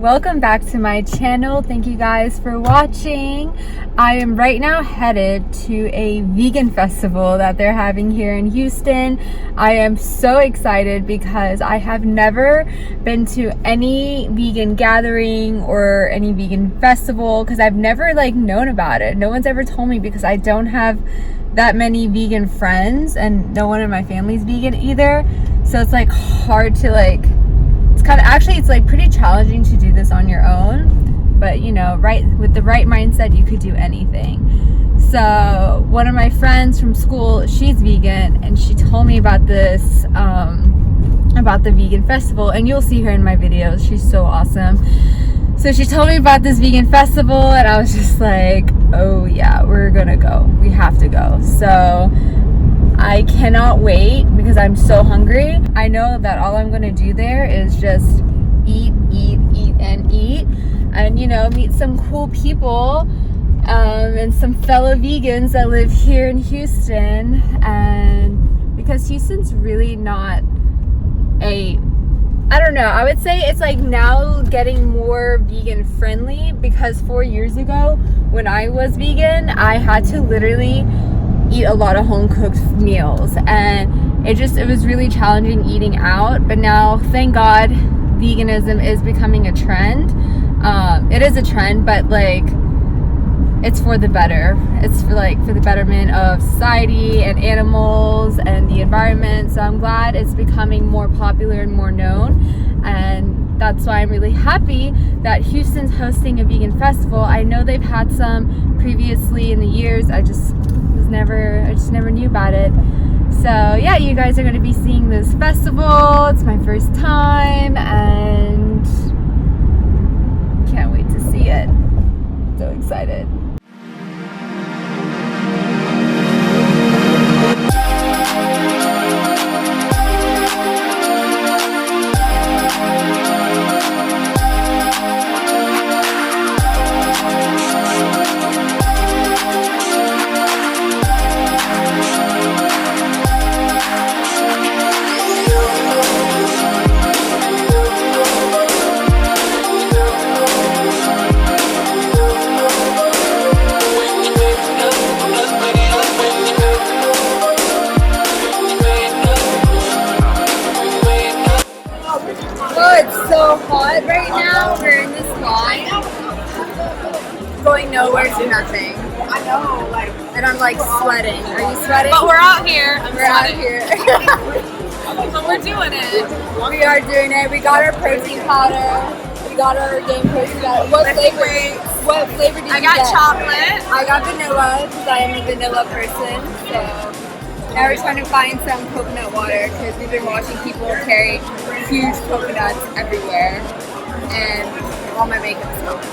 welcome back to my channel. Thank you guys for watching. I am right now headed to a vegan festival that they're having here in Houston. I am so excited because I have never been to any vegan gathering or any vegan festival because I've never known about it. No one's ever told me because I don't have that many vegan friends and no one in my family's vegan either. So it's hard to it's pretty challenging to do this on your own, but with the right mindset you could do anything. So one of my friends from school, she's vegan, and she told me about this about the vegan festival, and you'll see her in my videos. She's so awesome. So she told me about this vegan festival and I was just like, oh yeah, we're gonna go, we have to go. So I cannot wait because I'm so hungry. I know that all I'm gonna do there is just eat, and meet some cool people and some fellow vegans that live here in Houston. And because Houston's really not I don't know, I would say it's now getting more vegan friendly, because 4 years ago when I was vegan, I had to literally eat a lot of home cooked meals, and it was really challenging eating out. But now, thank God, veganism is becoming a trend. It is a trend, but it's for the better. It's for the betterment of society and animals and the environment. So I'm glad it's becoming more popular and more known, and that's why I'm really happy that Houston's hosting a vegan festival. I know they've had some previously in the years. I just never knew about it. So yeah, you guys are going to be seeing this festival. It's my first time and can't wait to see it. So excited. So hot right now. We're in this line going nowhere to nothing. I know, and I'm sweating. Are you sweating? But we're out here. We're out here. But we're doing it. We are doing it. We got our protein powder. We got our game protein powder. What flavor did you get? I got chocolate. I got vanilla because I am a vanilla person. So now we're trying to find some coconut water because we've been watching people carry huge coconuts everywhere, and all my makeup's soaked.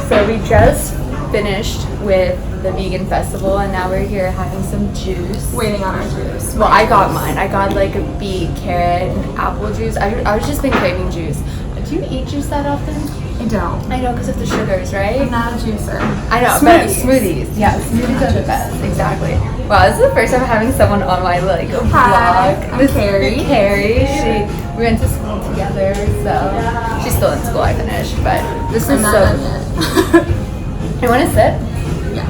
So we just finished with the vegan festival, and now we're here having some juice. Waiting on our juice. Well, I got mine. I got a beet, carrot, and apple juice. I was just been craving juice. Do you eat juice that often? I don't. I know, because of the sugars, right? I'm not a juicer. I know, but smoothies. Yeah, smoothies are the best. Exactly. Wow, this is the first time having someone on my Hi, vlog. I'm Carrie. We went to school together, so she's still in school. I finished, but this is so. You want to sit? Yeah.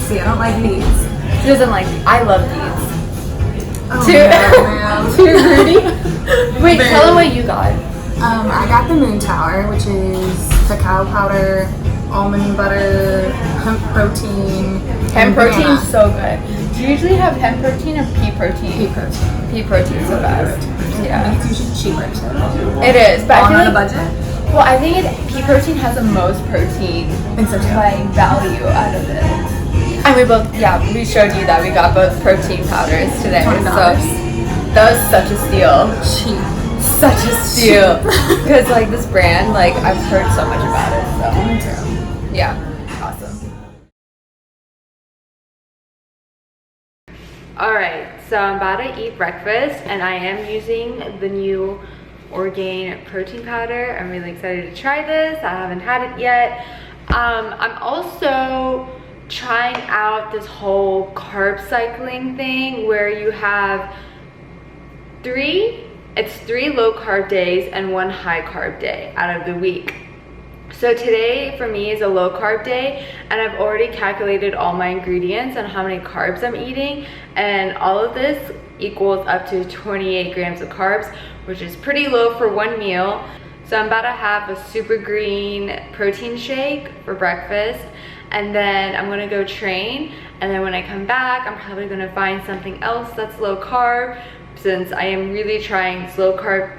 See, I don't like these. She doesn't like. I love these. Oh, Too rudy. Wait, tell them what you got. I got the Moon Tower, which is cacao powder, almond butter, hemp protein. Hemp protein's so good. Do you usually have hemp protein or pea protein? Pea protein. Pea protein's the best. Yeah. It's usually cheaper too. It is, but I feel on a budget. Well, I think pea protein has the most protein value out of it. And we showed you that we got both protein powders today. $20. So that was such a steal. Cheap. such a steal. Because like this brand, like I've heard so much about it. So Me too. yeah, awesome. Alright, so I'm about to eat breakfast and I am using the new Orgain protein powder. I'm really excited to try this. I haven't had it yet. I'm also trying out this whole carb cycling thing where you have three low carb days and 1 high carb day out of the week. So today for me is a low carb day and I've already calculated all my ingredients and how many carbs I'm eating, and all of this equals up to 28 grams of carbs, which is pretty low for one meal. So I'm about to have a super green protein shake for breakfast, and then I'm gonna go train, and then when I come back I'm probably gonna find something else that's low carb, since I am really trying slow carb,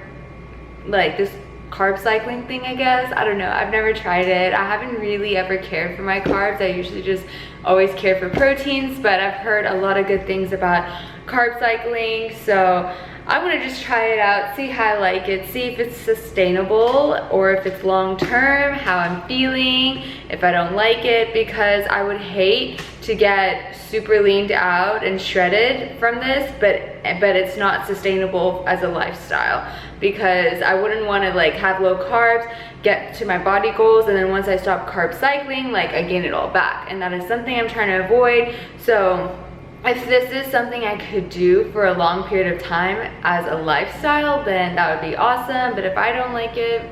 like this carb cycling thing, I guess. I don't know, I've never tried it. I haven't really ever cared for my carbs. I usually just always care for proteins, but I've heard a lot of good things about carb cycling, so I want to just try it out, see how I like it, see if it's sustainable or if it's long term, how I'm feeling, if I don't like it, because I would hate to get super leaned out and shredded from this, but it's not sustainable as a lifestyle, because I wouldn't want to like have low carbs, get to my body goals, and then once I stop carb cycling, like I gain it all back, and that is something I'm trying to avoid. So if this is something I could do for a long period of time as a lifestyle, then that would be awesome. But if I don't like it,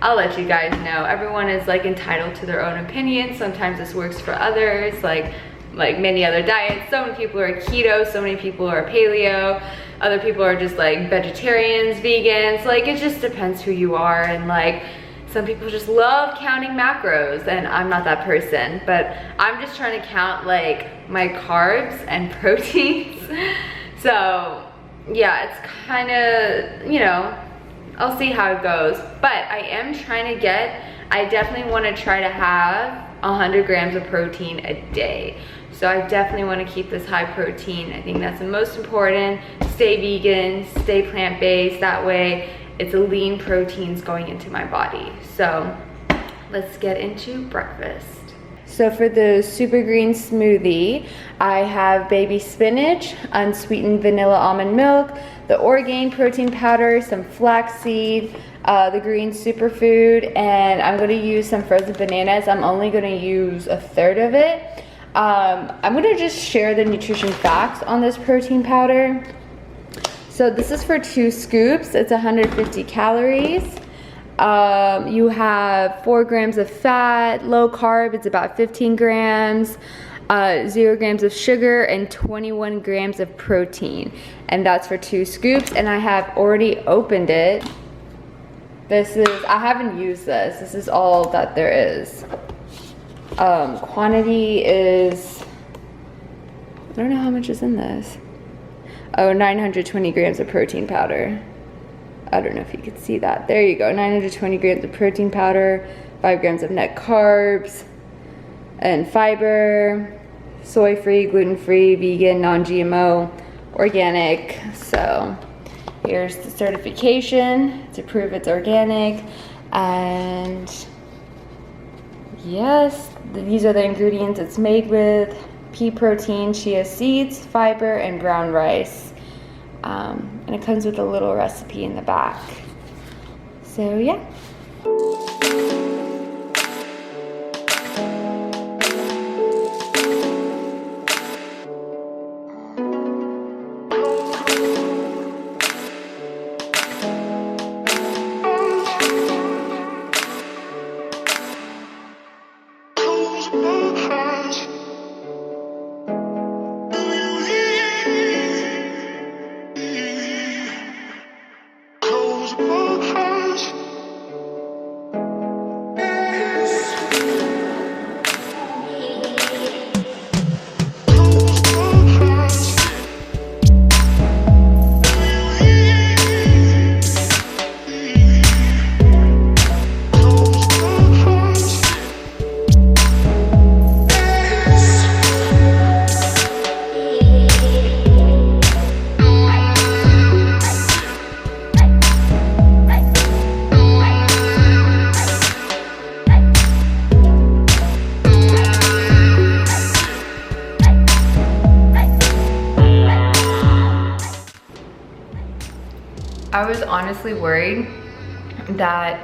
I'll let you guys know. Everyone is like entitled to their own opinion. Sometimes this works for others, like many other diets. So many people are keto, so many people are paleo, other people are just like vegetarians, vegans. Like it just depends who you are, and like some people just love counting macros, and I'm not that person, but I'm just trying to count like my carbs and proteins. So yeah, it's kind of, you know, I'll see how it goes. But I am trying to I definitely want to try to have 100 grams of protein a day. So I definitely want to keep this high protein. I think that's the most important. Stay vegan, stay plant-based, that way it's a lean proteins going into my body. So let's get into breakfast. So for the super green smoothie, I have baby spinach, unsweetened vanilla almond milk, the Orgain protein powder, some flaxseed, the green superfood, and I'm going to use some frozen bananas. I'm only going to use a third of it. I'm going to just share the nutrition facts on this protein powder. So this is for 2 scoops. It's 150 calories. You have 4 grams of fat, low carb, it's about 15 grams, 0 grams of sugar, and 21 grams of protein. And that's for 2 scoops, and I have already opened it. I haven't used this. This is all that there is. Quantity is, I don't know how much is in this. Oh, 920 grams of protein powder. I don't know if you could see that. There you go, 920 grams of protein powder, 5 grams of net carbs and fiber, soy-free, gluten-free, vegan, non-GMO, organic. So here's the certification to prove it's organic. And yes, these are the ingredients it's made with: pea protein, chia seeds, fiber, and brown rice. And it comes with a little recipe in the back. So yeah. I was honestly worried that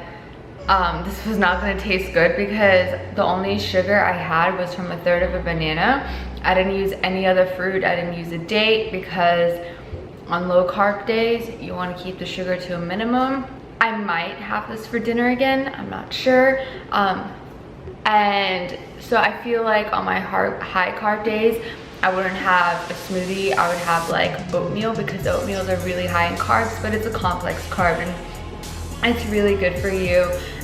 this was not going to taste good because the only sugar I had was from 1/3 of a banana. I didn't use any other fruit. I didn't use a date because on low carb days, you want to keep the sugar to a minimum. I might have this for dinner again, I'm not sure. And so I feel like on my high carb days, I wouldn't have a smoothie. I would have like oatmeal because oatmeals are really high in carbs, but it's a complex carb and it's really good for you.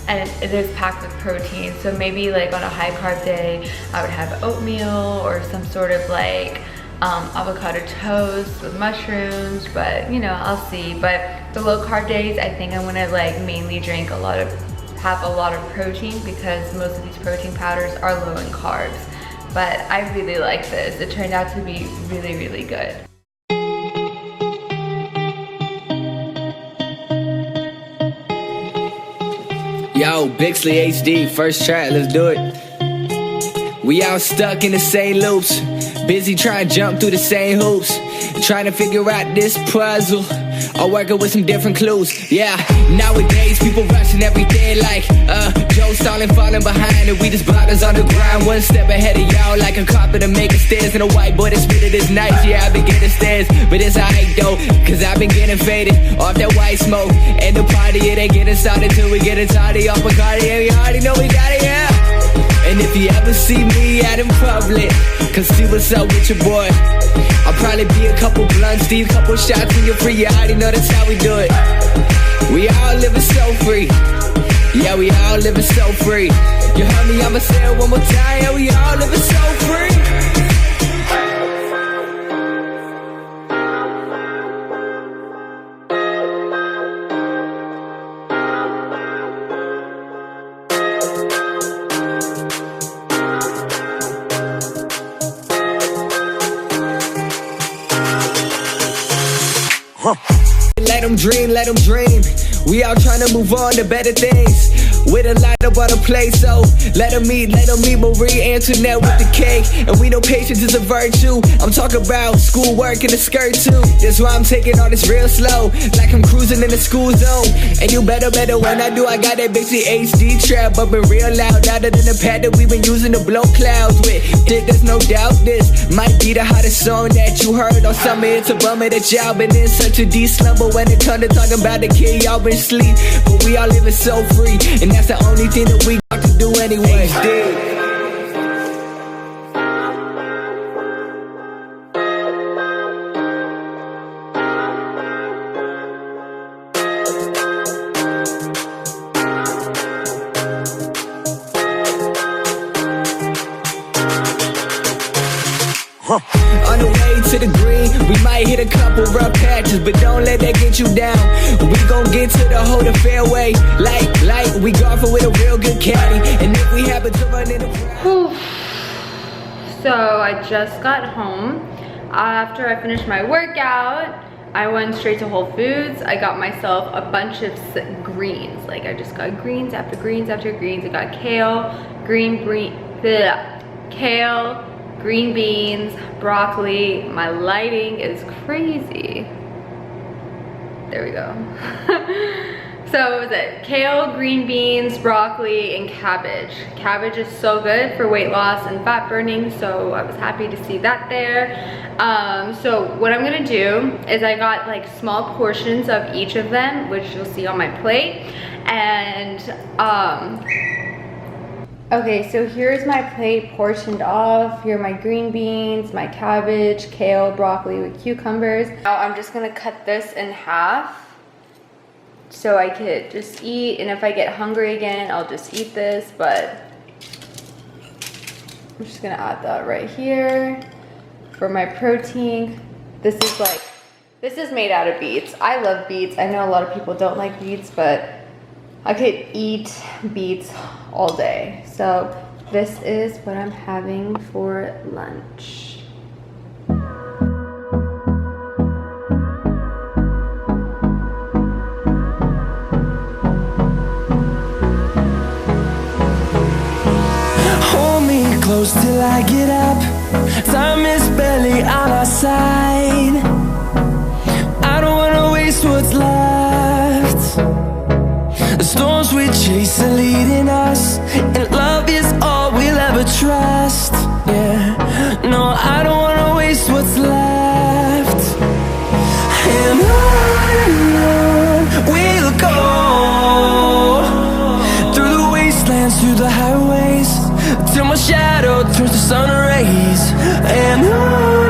And it is packed with protein. So maybe like on a high carb day, I would have oatmeal or some sort of like avocado toast with mushrooms, but you know, I'll see. But the low carb days, I think I'm gonna like mainly have a lot of protein because most of these protein powders are low in carbs. But I really like this. It turned out to be really, really good. Yo, Bixley HD, first track, let's do it. We all stuck in the same loops, busy trying to jump through the same hoops, trying to figure out this puzzle, or working with some different clues. Yeah, nowadays people rushing everything like Joe Stalin falling behind, and we just blotters on the grind, one step ahead of y'all like a carpenter making stairs, and a white boy that spit it is nice. Yeah, I've been getting stairs, but it's alright though, cause I've been getting faded off that white smoke, and the party it ain't getting started till we get a tardy off Bacardi, and we already know we got it, yeah. And if you ever see me out in public, come see what's up with your boy. I'll probably be a couple blunts, deep, couple shots in your free. You already know that's how we do it. We all living so free. Yeah, we all living so free. You heard me, I'ma say it one more time. Yeah, we all living so free. Let them dream, let them dream. We all trying to move on to better things, with a lot up on the plate, so let them meet Marie Antoinette with the cake. And we know patience is a virtue. I'm talking about schoolwork in the skirt too. That's why I'm taking all this real slow, like I'm cruising in the school zone. And you better when I do, I got that basic HD trap bumping real loud, louder than the pad that we've been using to blow clouds with. There's no doubt this might be the hottest song that you heard all summer. It's a bummer that y'all been in such a deep slumber when it comes to talking about the kid y'all been asleep. But we all living so free, and that's the only thing that we got to do anyway. On the way to the green, we might hit a couple rough patches, but don't let that get you down. We gon' get to the whole fairway, like we golfing with a real good caddy. And if we happen to run in the So I just got home. After I finished my workout, I went straight to Whole Foods. I got myself a bunch of greens. Like I just got greens after greens after greens. I got kale, kale, green beans, broccoli. My lighting is crazy. There we go. So what was it? Kale, green beans, broccoli, and cabbage. Cabbage is so good for weight loss and fat burning, so I was happy to see that there. So what I'm gonna do is I got like small portions of each of them, which you'll see on my plate. And okay, so here's my plate portioned off. Here are my green beans, my cabbage, kale, broccoli with cucumbers. Now I'm just gonna cut this in half so I could just eat, and if I get hungry again, I'll just eat this, but I'm just gonna add that right here for my protein. This is made out of beets. I love beets. I know a lot of people don't like beets, but I could eat beets all day. So this is what I'm having for lunch. Hold me close till I get up. Time is barely on our side. I don't wanna waste what's left. storms we chase are leading us, and love is all we'll ever trust. Yeah, no, I don't wanna waste what's left. And on we'll go, through the wastelands, through the highways, till my shadow turns to sun rays. And on